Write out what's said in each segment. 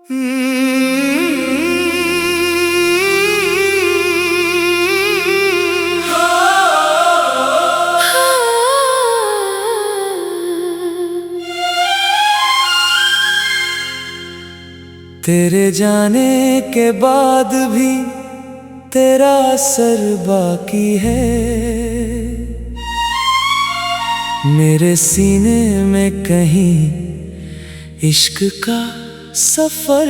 तेरे जाने के बाद भी तेरा असर बाकी है, मेरे सीने में कहीं इश्क का सफर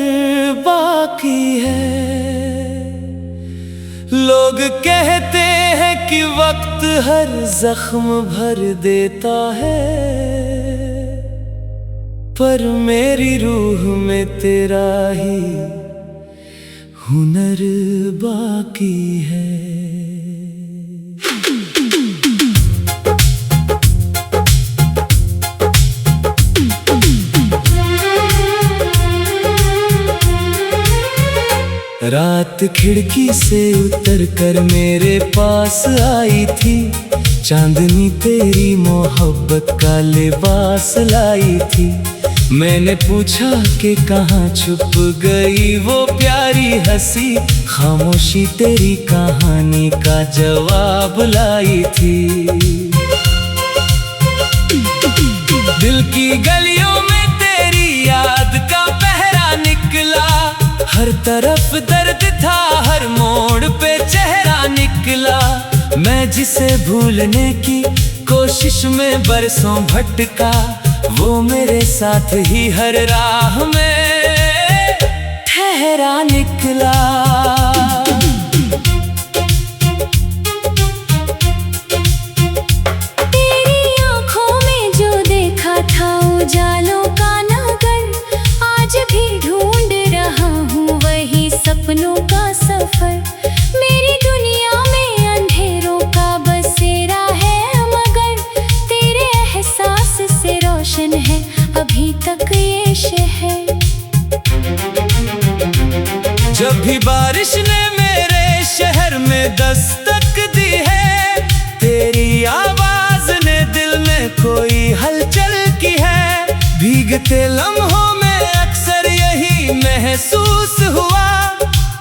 बाकी है। लोग कहते हैं कि वक्त हर जख्म भर देता है, पर मेरी रूह में तेरा ही हुनर बाकी है। रात खिड़की से उतर कर मेरे पास आई थी, चांदनी तेरी मोहब्बत का लिबास लाई थी। मैंने पूछा कि कहाँ छुप गई वो प्यारी हंसी, खामोशी तेरी कहानी का जवाब लाई थी। दिल की गलियों में तेरी याद का पहरा निकला, हर तरफ दर्द था, हर मोड़ पे चेहरा निकला। मैं जिसे भूलने की कोशिश में बरसों भटका, वो मेरे साथ ही हर राह में ठहरा निकला। तेरी आंखों में जो देखा था उजालों का नगर, आज भी ढूंढ रहा हूँ वही सपनों का सफर। मेरी दुनिया में अंधेरों का बसेरा है, मगर तेरे एहसास से रोशन है अभी तक ये शहर। जब भी बारिश ने मेरे शहर में दस्तक दी है, तेरी आवाज ने दिल में कोई हलचल की है। भीगते लम्हों में अक्सर यही महसूस हुआ,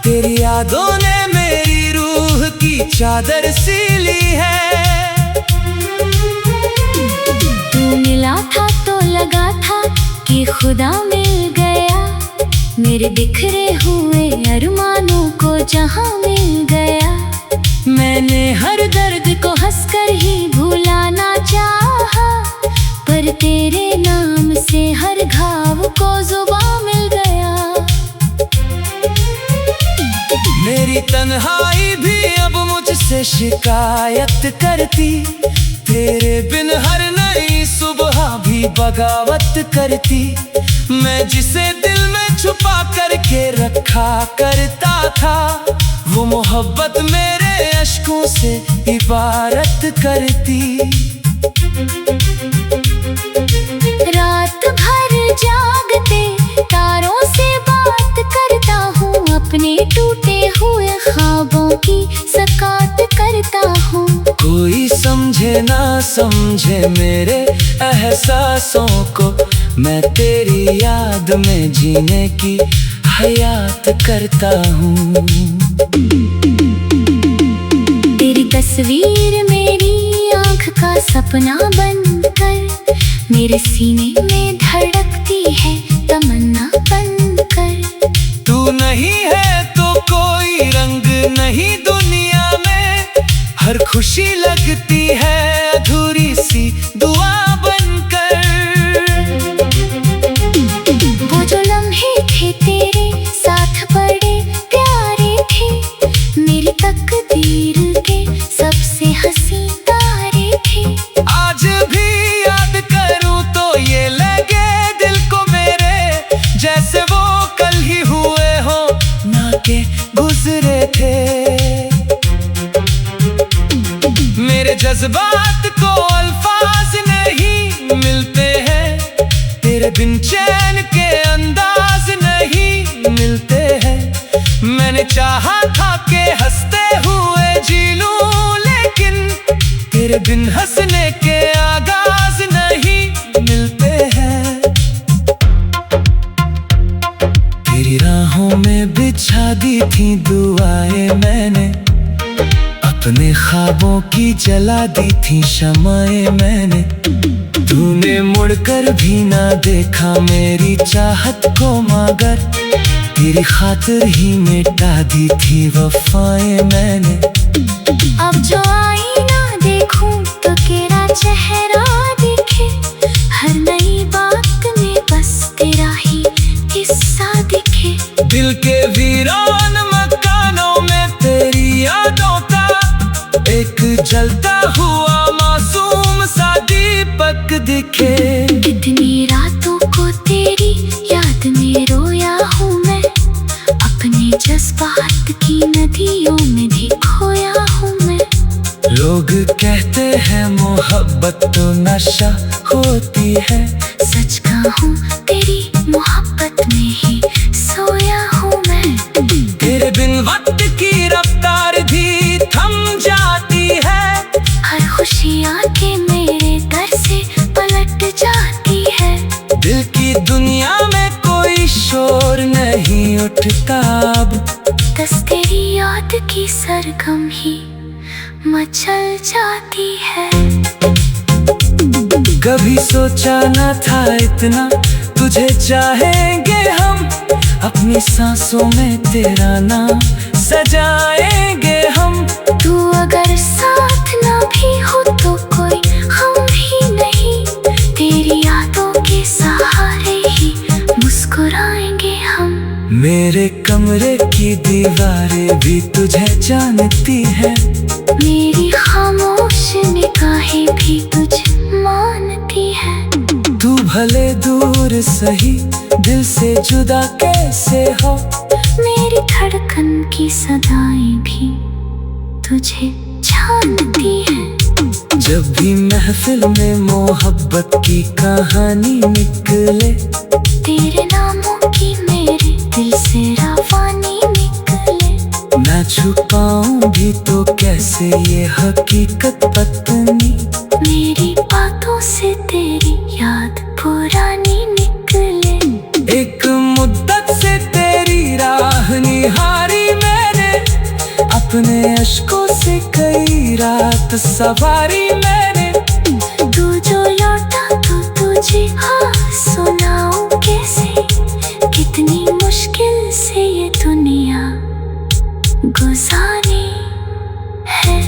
तेरी यादों ने मेरी रूह की चादर सी ली है। तू मिला था तो लगा था कि खुदा मिल गया, मेरे बिखरे हुए अरमानों को जहां मिल गया। मैंने हर दर्द को हंसकर ही भुलाना चाहा, पर तेरे नाम से हर घाव को जुबां मिल गया। मेरी तन्हाई भी अब मुझसे शिकायत करती, तेरे बिन हर नई सुबह भी बगावत करती। मैं जिसे दिल में छुपा करके रखा करता था, वो मोहब्बत मेरे अश्कों से इबारत करती। रात भर जागते तारों से बात करता हूँ, अपने टूटे हुए ख्वाबों की सकात करता हूँ। कोई समझे ना समझे मेरे एहसासों को, मैं तेरी याद में जीने की हयात करता हूँ। तेरी तस्वीर मेरी आँख का सपना बनकर, मेरे सीने में धड़कती है तमन्ना बनकर। तू नहीं है तो कोई रंग नहीं दुनिया में, हर खुशी लगती है अधूरी सी दुआ बनकर। वो जो लम्हे थे तेरे साथ बड़े प्यारे थे, मेरी तकदीर के सबसे हंसी तारे थे। आज भी याद करूं तो ये लगे दिल को मेरे, जैसे वो कल ही हुए हो ना के गुजरे थे। मेरे जज्बात को अल्फाज नहीं मिलते हैं, तेरे बिन चैन के अंदाज नहीं मिलते हैं। मैंने चाहा था कि हंसते हुए जी लूं, लेकिन तेरे बिन हंसने के आगाज नहीं मिलते हैं। तेरी राहों में बिछा दी थी दुआएं मैंने, अपने ख्वाबों की जला दी थी शमाएं मैंने। तूने मुड़कर भी ना देखा मेरी चाहत को, मगर तेरी खातिर ही मिटा दी थी वफाएं मैंने। अब जो आईना देखूं तो तेरा चेहरा दिखे, हर नई बात में बस तेरा ही हिस्सा दिखे। दिल के वीरान मकानों में तेरी यादों का एक जलता हुआ मासूम सा दीपक दिखे। कितनी रातों को तेरी याद में रोया हूँ मैं, अपने जज्बात की नदियों में भी खोया हूँ मैं। लोग कहते हैं मोहब्बत तो नशा होती है, सच कहूँ तेरी मोहब्बत में ही सोया हूँ मैं। तेरे बिन वक्त की रफ्तार भी थम जाती है, हर खुशी आके मेरे दर से पलट जाती है। दिल की दुनिया में कोई शोर नहीं उठता अब, बस तेरी याद की सरगम ही मचल जाती है। कभी सोचा न था इतना तुझे चाहेंगे हम, अपनी सांसों में तेरा नाम सजाएंगे हम। तू अगर साथ ना भी हो तो कोई हम ही नहीं, तेरी यादों के सहारे ही मुस्कुराएंगे हम। मेरे कमरे की दीवारें भी तुझे जानती है, मेरी खामोश निगाहें भी तुझे मानती है। तू भले दूर सही दिल से जुदा कैसे हो, मेरी धड़कन की सदाएं भी तुझे जानती है। जब भी महफिल में मोहब्बत की कहानी निकले, तेरे नामों की मेरे दिल से रवानी निकले। ना छुपाऊं भी तो कैसे ये हकीकत पत्नी, मेरी बातों से तेरी याद पुरानी निकले। एक मुद्दत से तेरी राह निहारी मैंने, अपने अश्कों से कई रात सवारी मैंने। तू जो लौटा तो तुझे सुनाऊं कैसे, कितनी मुश्किल से ये दुनिया गुजारी है।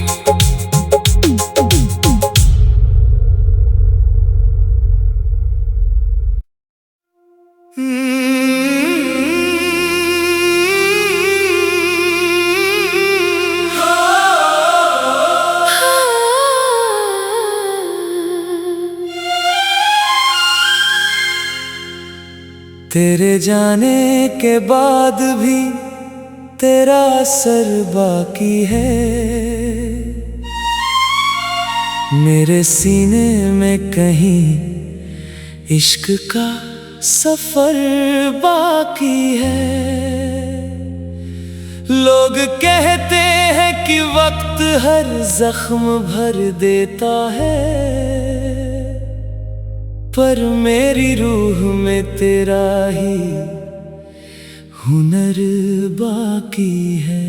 तेरे जाने के बाद भी तेरा असर बाकी है, मेरे सीने में कहीं इश्क का सफर बाकी है। लोग कहते हैं कि वक्त हर जख्म भर देता है, पर मेरी रूह में तेरा ही हुनर बाकी है।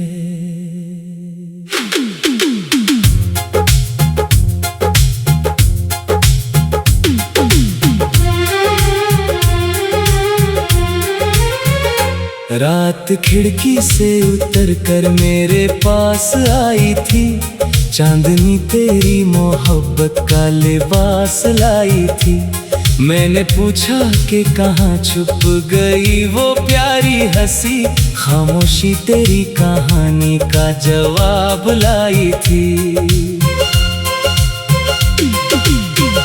रात खिड़की से उतर कर मेरे पास आई थी, चांदनी तेरी मोहब्बत का लिबास लाई थी। मैंने पूछा कि कहाँ छुप गई वो प्यारी हंसी, खामोशी तेरी कहानी का जवाब लाई थी।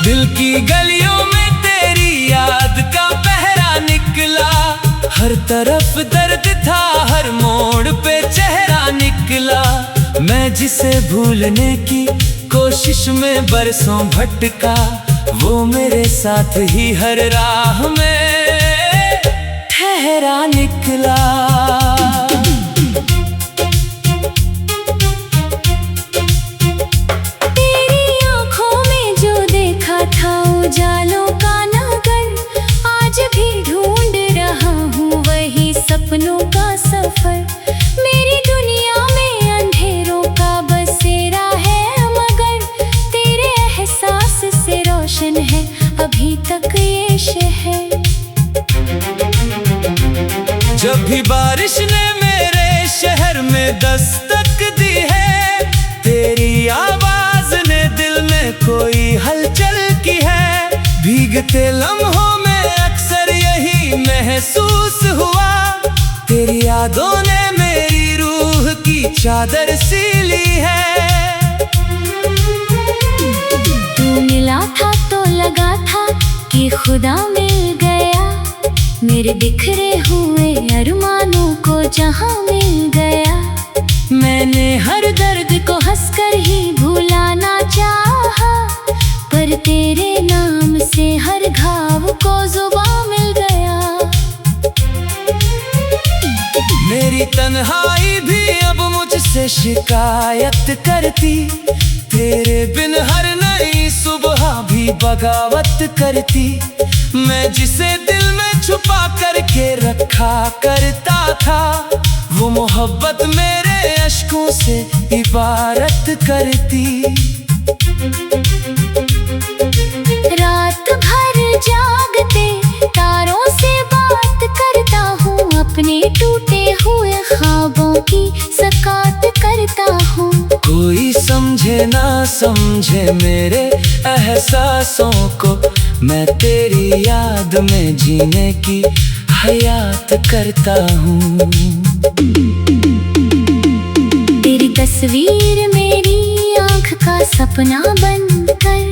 दिल की गलियों में तेरी याद का पहरा निकला, हर तरफ दर्द था, हर मोड़ पे चेहरा निकला। मैं जिसे भूलने की कोशिश में बरसों भटका, वो मेरे साथ ही हर राह में ठहरा निकला। तेरी आँखों में जो देखा था उजालों का नगर, आज भी ढूंढ रहा हूँ वही सपनों का जब भी बारिश ने मेरे शहर में दस्तक दी है, तेरी आवाज ने दिल में कोई हलचल की है। भीगते लम्हों में अक्सर यही महसूस हुआ, तेरी यादों ने मेरी रूह की चादर सी ली है। तू मिला था तो लगा था कि खुदा मिल गया, मेरे बिखरे हुए अरमानों को जहां मिल गया। मैंने हर दर्द को हंसकर ही भुलाना चाहा, पर तेरे नाम से हर घाव को जुबां मिल गया। मेरी तन्हाई भी अब मुझसे शिकायत करती, तेरे बिन हर नई सुबह भी बगावत करती। मैं जिसे दिल में छुपा करके रखा करता था, वो मोहब्बत मेरे अश्कों से इबारत करती। रात भर जागते तारों से बात करता हूँ, अपने टूटे हुए ख्वाबों की सकात करता हूँ। कोई समझे ना समझे मेरे एहसासों को, मैं तेरी याद में जीने की हयात करता हूँ। तेरी तस्वीर मेरी आँख का सपना बनकर,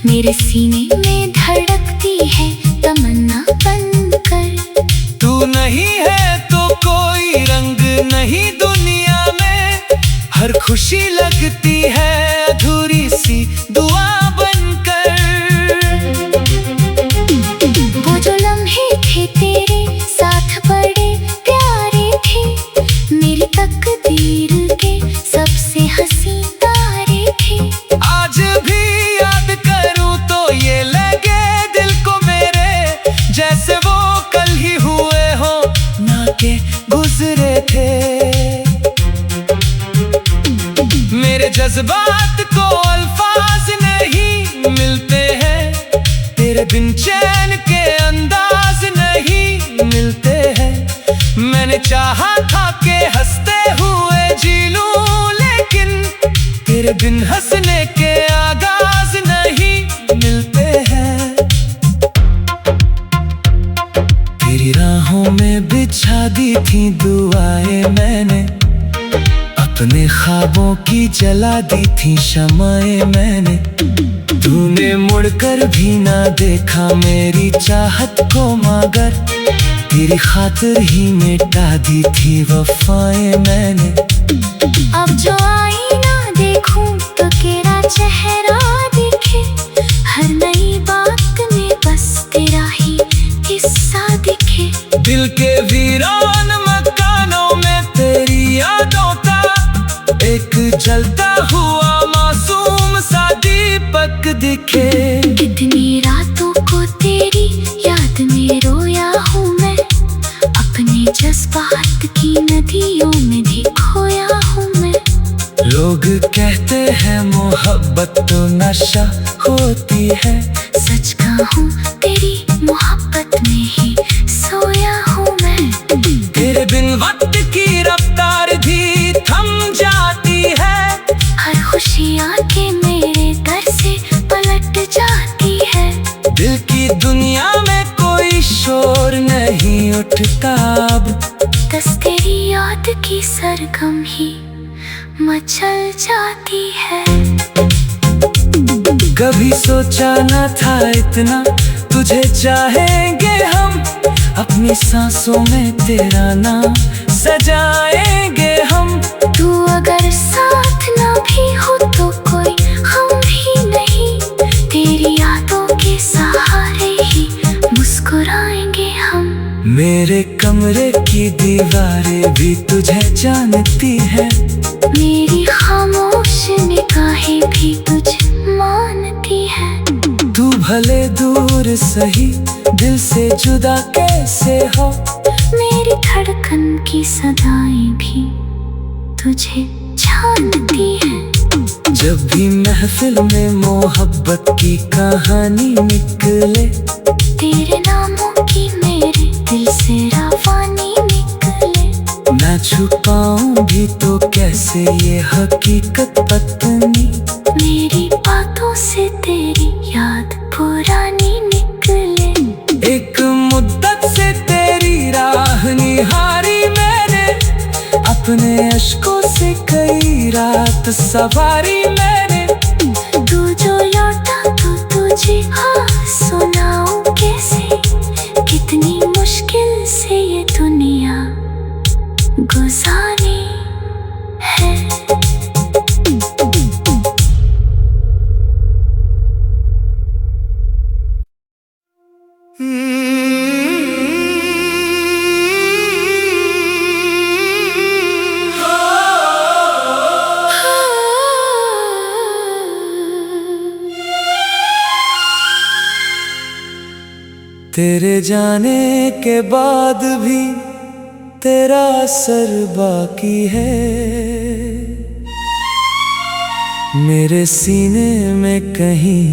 मेरे सीने में धड़कती है तमन्ना बनकर। तू नहीं है तो कोई रंग नहीं दुनिया में, हर खुशी लगती है अधूरी सी दुआ बनकर। वो जो लम्हे थे तेरे साथ बड़े प्यारे थे, मेरी तकदीर के सबसे हंसी तारे थे। आज भी याद करूं तो ये लगे दिल को मेरे, जैसे वो कल ही हुए हो ना के गुजरे थे। मेरे जज्बात को अल्फाज नहीं मिलते हैं, तेरे बिन चैन के अंदाज नहीं मिलते हैं। मैंने चाहा था कि हंसते हुए जी लूं, लेकिन तेरे बिन हंसने के आगाज नहीं मिलते हैं। तेरी राहों में बिछा दी थी दुआएं मैंने, अपने ख्वाबों की जला दी थी शमाएं मैंने। तूने मुड़कर भी ना देखा मेरी चाहत को, मगर तेरी खातिर ही मिटा दी थी वफाएं मैंने। अब जो आईना देखूं तो तेरा चेहरा दिखे, हर नई बात में बस तेरा ही हिस्सा दिखे। दिल के वीरान मकानों में तेरी यादों का एक जलता हुआ मासूम सा दीपक दिखे। कितनी रातों को तेरी याद में रोया हूँ मैं, अपने जज्बात की नदियों में भी खोया हूँ मैं। लोग कहते हैं मोहब्बत तो नशा होती है, सच कहूँ तेरी मोहब्बत में ही सोया हूँ मैं। तेरे बिन वक्त की रफ्तार भी थम जाती है, हर खुशी आके मेरे दर से पलट जाती है। दिल की दुनिया में कोई शोर नहीं उठता अब, बस तेरी याद की सरगम ही मचल जाती है। कभी सोचा न था इतना तुझे चाहेंगे हम, अपनी सांसों में तेरा नाम सजाएंगे हम। तू अगर साथ ना भी हो तो कोई हम ही नहीं, तेरी यादों के सहारे ही मुस्कुराएंगे हम। मेरे कमरे की दीवारें भी तुझे जानती है, मेरी खामोश निगाहें भी तुझे मानती है। तू भले दूर सही दिल से जुदा कैसे हो, मेरी धड़कन की सदाएं भी तुझे जानती है। जब भी महफिल में मोहब्बत की कहानी निकले, तेरे नामों की मेरे दिल से रवानी निकले। ये हकीकत पत्नी, मेरी बातों से तेरी याद पुरानी निकले। एक मुद्दत से तेरी राह निहारी मैंने, अपने अश्कों से कई रात सवारी मैंने। तू जो लौटा तो तुझे हाँ सुनाऊं कैसे, कितनी मुश्किल से ये दुनिया गुजारी है। तेरे जाने के बाद भी तेरा असर बाकी है, मेरे सीने में कहीं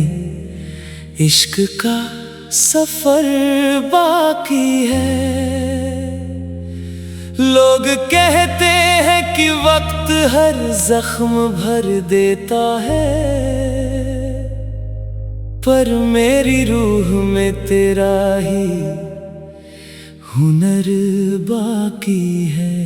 इश्क का सफर बाकी है। लोग कहते हैं कि वक्त हर जख्म भर देता है, पर मेरी रूह में तेरा ही हुनर बाकी है।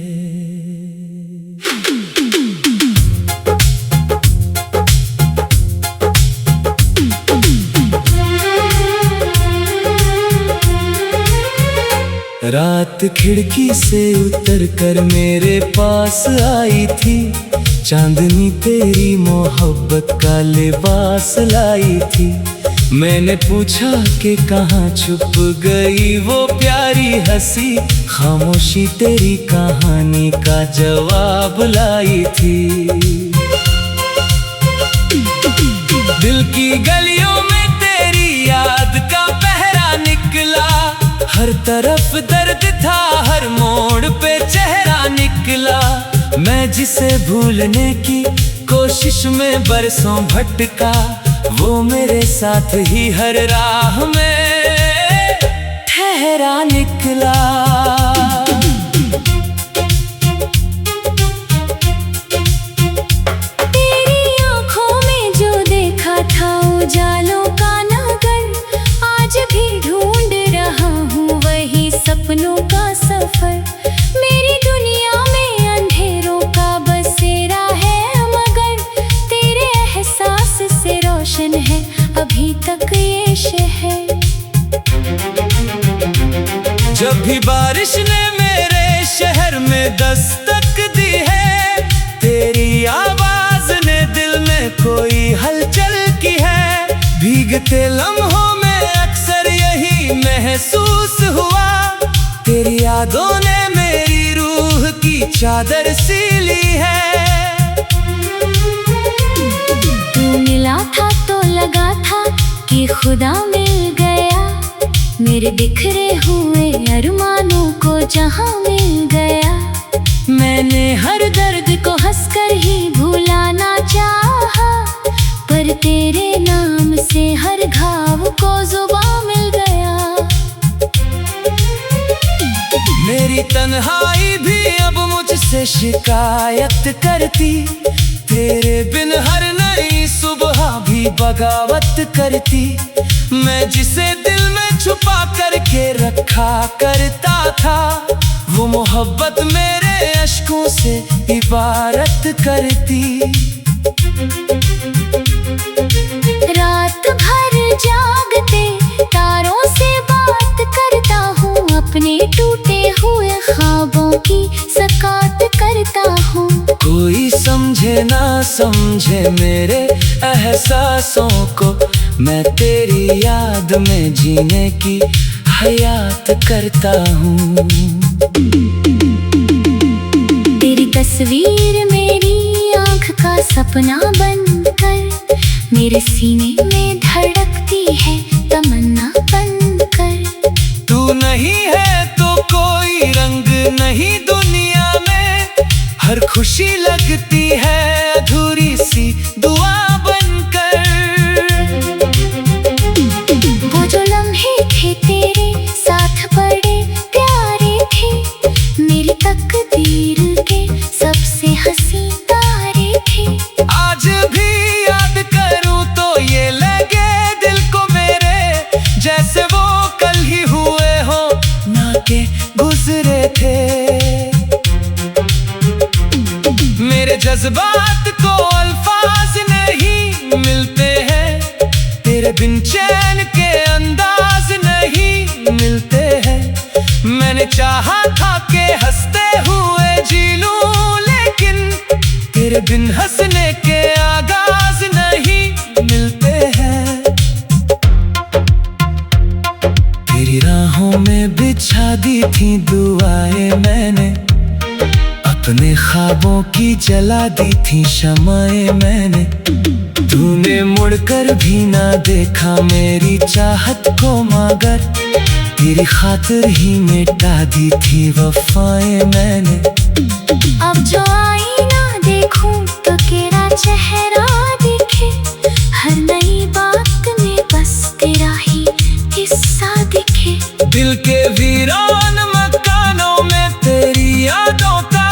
रात खिड़की से उतर कर मेरे पास आई थी, चांदनी तेरी मोहब्बत का लिबास लाई थी। मैंने पूछा कि कहाँ छुप गई वो प्यारी हंसी, खामोशी तेरी कहानी का जवाब लाई थी। दिल की गलियों में तेरी याद का पहरा निकला, हर तरफ दर्द था, हर मोड़ पे चेहरा निकला। मैं जिसे भूलने की कोशिश में बरसों भटका, वो मेरे साथ ही हर राह में ठहरा निकला। तेरी आँखों में जो देखा था उजालों का नगर, आज भी ढूंढ रहा हूँ वही सपनों का सफर। मेरी दुनिया में अंधेरों का बसेरा है, मगर तेरे एहसास से रोशन है अभी तक ये शहर। जब भी बारिश ने मेरे शहर में दस्तक दी है, तेरी आवाज ने दिल में कोई हलचल की है। भीगते लम्हों में अक्सर यही महसूस हुआ, तेरी यादों ने मेरी रूह की चादर सी ली है। तू मिला था तो लगा था कि खुदा मिल गया, मेरे बिखरे हुए अरमानों को जहां मिल गया। मैंने हर दर्द को हंसकर ही भुलाना चाहा, पर तेरे नाम से हर घाव को जुबान मिल गया। मेरी तन्हाई भी अब मुझसे शिकायत करती, तेरे बिन हर नई सुबह भी बगावत करती। मैं जिसे दिल में छुपा करके रखा करता था, वो मोहब्बत मेरे अश्कों से इबारत करती। रात भर जागते तारों से बात करता हूँ, अपने टूटे हुए ख्वाबों की सकात करता हूँ। कोई समझे ना समझे मेरे एहसासों को, मैं तेरी याद में जीने की हयात करता हूँ। तेरी तस्वीर मेरी आँख का सपना बनकर, मेरे सीने में धड़कती है तमन्ना बनकर। तू नहीं है तो कोई रंग नहीं दुनिया में, हर खुशी लगती है अधूरी सी दुआ बनकर। वो जो लम्हे थे तेरे साथ बड़े प्यारे थे, मेरी तकदीर के सबसे हसीन तारे गुजरे थे। मेरे जज्बात को अल्फाज नहीं मिलते हैं, तेरे बिन चैन के अंदाज नहीं मिलते हैं। मैंने चाहा था कि हंसते हुए जी लूं, लेकिन तेरे बिन हंसने के आगाज नहीं मिलते हैं। तेरी राहों में बिछा दी थी दुआएं मैंने, अपने ख्वाबों की जला दी थी शमाएं मैंने। तूने मुड़कर भी ना देखा मेरी चाहत को, मगर तेरी खातिर ही मिटा दी थी वफाएं मैंने। अब जो आईना देखूं तो तेरा चेहरा दिखे, हर नई बात में बस तेरा ही हिस्सा दिखे। दिल के वीरान मकानों में तेरी यादों का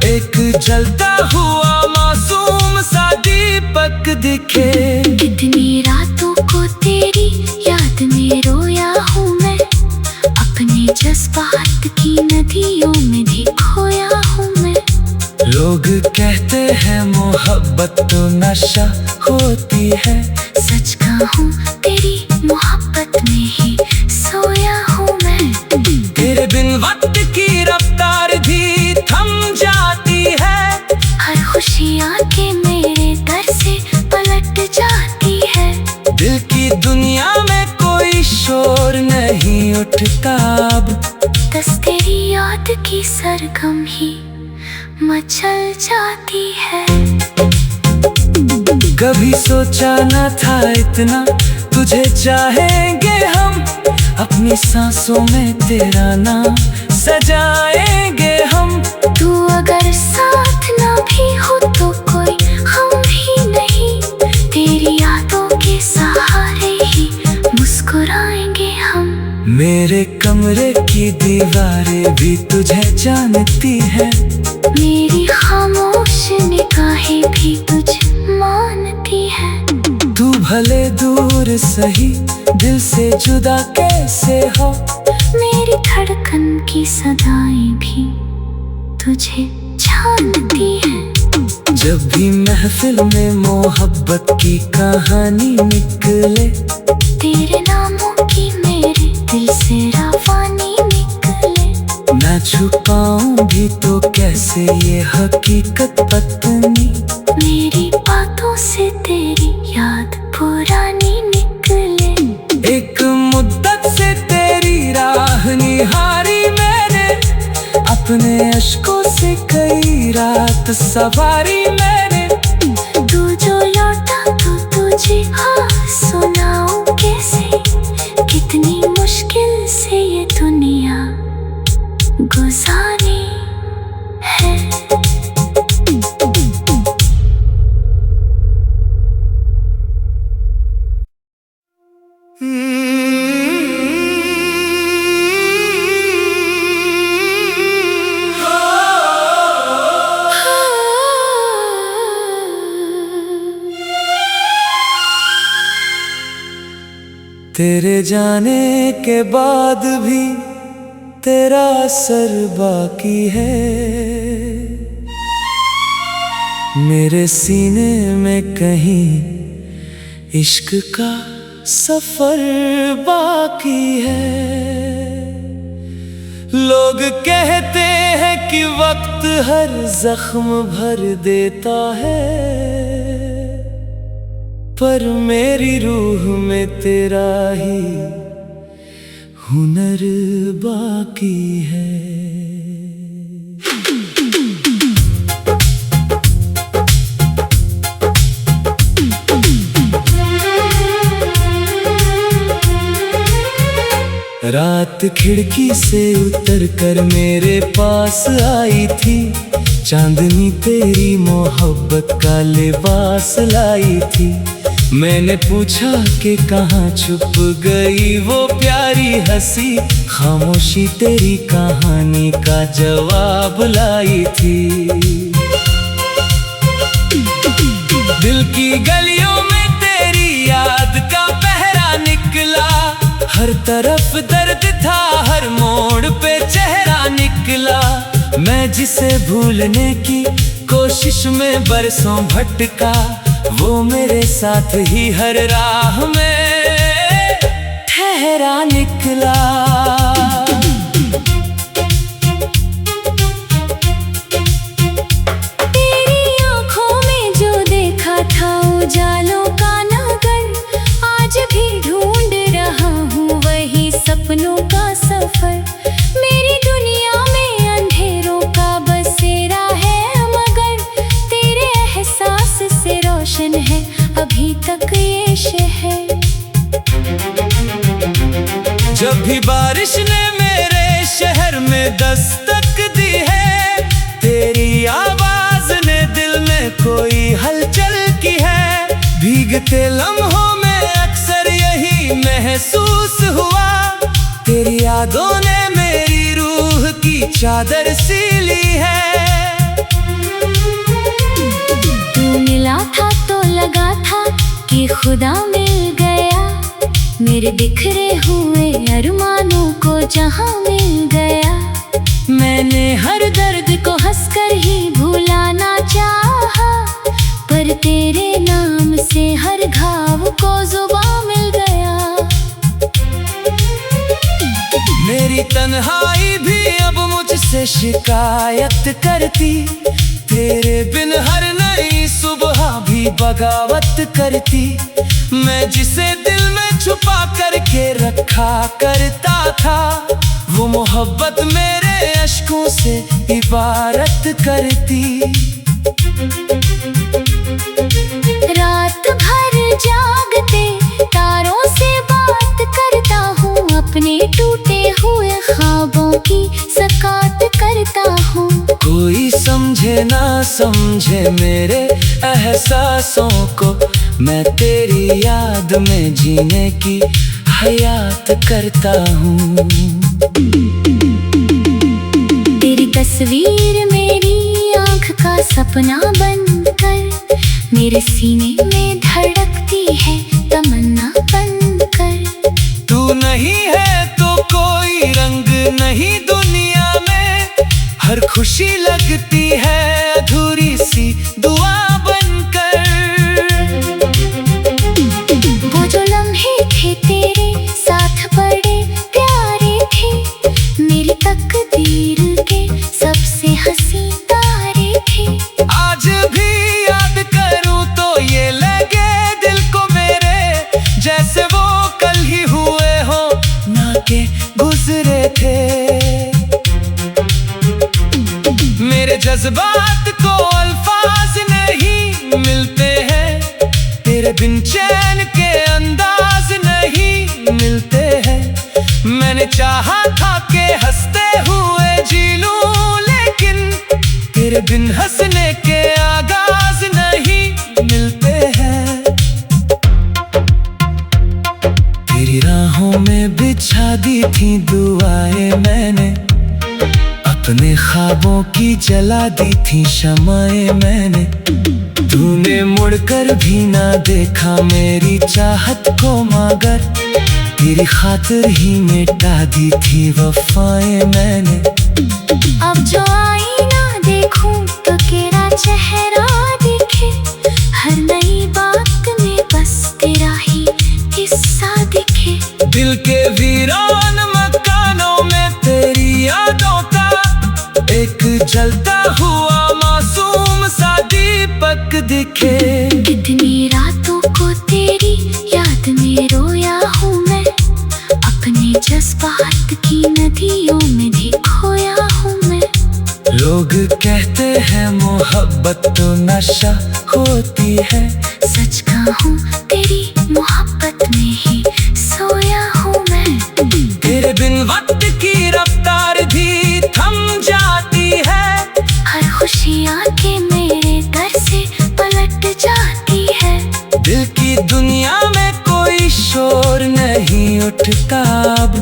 एक जलता हुआ मासूम सा दीपक दिखे। कितनी रातों को तेरी याद में रोया हूँ मैं, अपने जज्बात की नदियों में भी खोया हूँ मैं। लोग कहते हैं मोहब्बत तो नशा होती है, सच कहूँ तेरी मोहब्बत में ही सोया हूँ मैं। तेरे बिन वक्त की रफ्तार भी थम जाती है, हर खुशी आके मेरे दर से पलट जाती है। दिल की दुनिया में कोई शोर नहीं उठता अब, बस तेरी याद की सरगम ही मचल जाती है। कभी सोचा न था इतना तुझे चाहेंगे हम, अपनी सांसों में तेरा नाम सजाएंगे हम। तू अगर साथ ना भी हो तो कोई हम ही नहीं, तेरी यादों के सहारे ही मुस्कुराएंगे हम। मेरे कमरे की दीवारें भी तुझे जानती है, मेरी खामोश निगाहें भी तुझे मानती है। तू भले दूर सही दिल से जुदा कैसे हो, मेरी धड़कन की सदाएं भी तुझे जानती है। जब भी महफिल में मोहब्बत की कहानी निकले, तेरे नामों की मेरे दिल से रवानी निकले। मैं छुपाऊं भी तो कैसे ये हकीकत पत्नी, मेरी बातों से तेरी याद पुरानी निकले। एक मुद्दत से तेरी राह निहारी मैंने, अपने अश्कों से कई रात सवारी मैंने। तू जो लौटा तो तुझे सुनाऊं कैसे, कितनी मुश्किल से ये दुनिया गुजारी है। तेरे जाने के बाद भी तेरा असर बाकी है, मेरे सीने में कहीं इश्क का सफर बाकी है। लोग कहते हैं कि वक्त हर जख्म भर देता है, पर मेरी रूह में तेरा ही हुनर बाकी है। रात खिड़की से उतर कर मेरे पास आई थी, चांदनी तेरी मोहब्बत का लिबास लाई थी। मैंने पूछा कि कहाँ छुप गई वो प्यारी हंसी, खामोशी तेरी कहानी का जवाब लाई थी। दिल की गलियों में तेरी याद का पहरा निकला, हर तरफ दर्द था, हर मोड़ पे चेहरा मैं जिसे भूलने की कोशिश में बरसों भटका, वो मेरे साथ ही हर राह में ठहरा निकला। तेरी आंखों में जो देखा था उजालों का नगर, आज भी ढूंढ रहा हूँ वही सपनों का सफर। मेरी दुनिया में अंधेरों का बसेरा है, मगर तेरे एहसास से रोशन है अभी तक ये शहर। जब भी बारिश ने मेरे शहर में दस्तक दी है, तेरी आवाज ने दिल में कोई हलचल की है। भीगते लम्हों में अक्सर यही महसूस हुआ, तेरी यादों ने मेरी रूह की चादर सी ली है। तू मिला था तो लगा था कि खुदा मिल गया, मेरे बिखरे हुए अरमानों को जहां मिल गया। मैंने हर दर्द को हंसकर ही भुलाना चाहा, पर तेरे नाम से हर घाव को जुबां मिल गया। मेरी तन्हाई भी अब मुझसे शिकायत करती, तेरे बिन हर नई सुबह भी बगावत करती। मैं जिसे दिल में छुपा करके रखा करता था, वो मोहब्बत मेरे अश्कों से इबारत करती। रात भर जागते तारों से बात करता हूँ, अपने टूटे हुए ख्वाबों की सकात करता हूँ। कोई समझे ना समझे मेरे एहसासों को, मैं तेरी याद में जीने की हयात करता हूँ। तेरी तस्वीर मेरी आँख का सपना बनकर, मेरे सीने में धड़कती है तमन्ना बनकर। तू नहीं है तो कोई रंग नहीं दुनिया में, हर खुशी लगती है अधूरी सी दुआ बनकर। वो जो लम्हे थे तेरे साथ बड़े प्यारे थे, मेरी तकदीर के सबसे हंसी तारे थे। आज भी याद करूं तो ये लगे दिल को मेरे, जैसे वो कल ही हुए हो ना के गुजरे थे। मेरे जज्बात को अल्फाज नहीं मिलते हैं, तेरे बिन चैन के अंदाज नहीं मिलते हैं। मैंने चाहा था कि हंसते हुए जी लूं, लेकिन तेरे बिन हंसने के आगाज नहीं मिलते हैं। तेरी राहों में बिछा दी थी दुआएं मैंने, अपने ख्वाबों की जला दी थी शमाएं मैंने। तूने मुड़कर भी ना देखा मेरी चाहत को, मगर तेरी खातिर ही मिटा दी थी वफाएं मैंने। अब जो आईना देखूं तो तेरा चेहरा दिखे, हर नई बात में बस तेरा ही हिस्सा दिखे। दिल के वीरान मकानों में तेरी यादों का एक जलता हुआ मासूम सा दीपक दिखे। कितनी रातों को तेरी याद में रोया हूँ मैं, अपने जज्बात की नदियों में भी खोया हूँ मैं। लोग कहते हैं मोहब्बत तो नशा होती है, सच कहूँ तेरी मोहब्बत में ही सोया हूँ मैं। तेरे बिन वक्त की रफ्तार भी थम जाती है, हर खुशी आके मेरे दर से पलट जाती है। दिल की दुनिया में कोई शोर नहीं उठता अब,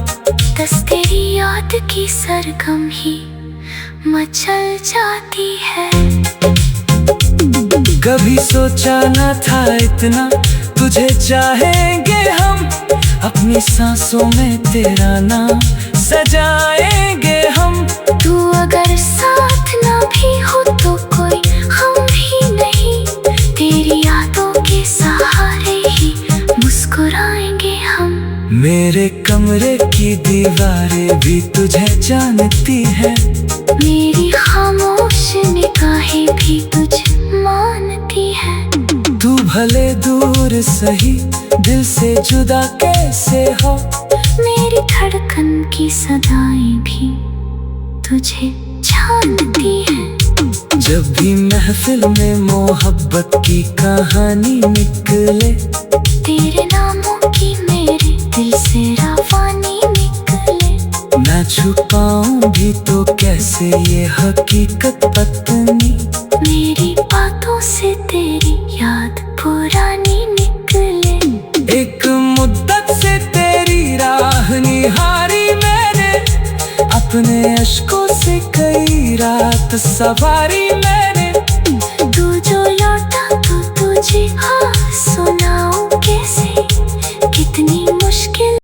बस तेरी याद की सरगम ही मचल जाती है। कभी सोचा न था इतना तुझे चाहेंगे हम, अपनी सांसों में तेरा नाम सजाएंगे हम। तू अगर साथ दीवारें भी तुझे जानती है, मेरी खामोश निगाहें भी तुझे मानती है। तू भले दूर सही दिल से जुदा कैसे हो, मेरी धड़कन की सदाएं भी तुझे जानती है। जब भी महफिल में मोहब्बत की कहानी निकले, तेरे नामों की मेरे दिल से रवानी निकले। मैं छुपाऊं भी तो कैसे ये हकीकत पत्नी, मेरी बातों से तेरी याद पुरानी निकले। एक मुद्दत से तेरी राह निहारी मैंने, अपने अश्कों से कई रात सवारी मैंने। तू जो लौटा तो तुझे हाँ सुनाऊं कैसे, कितनी मुश्किल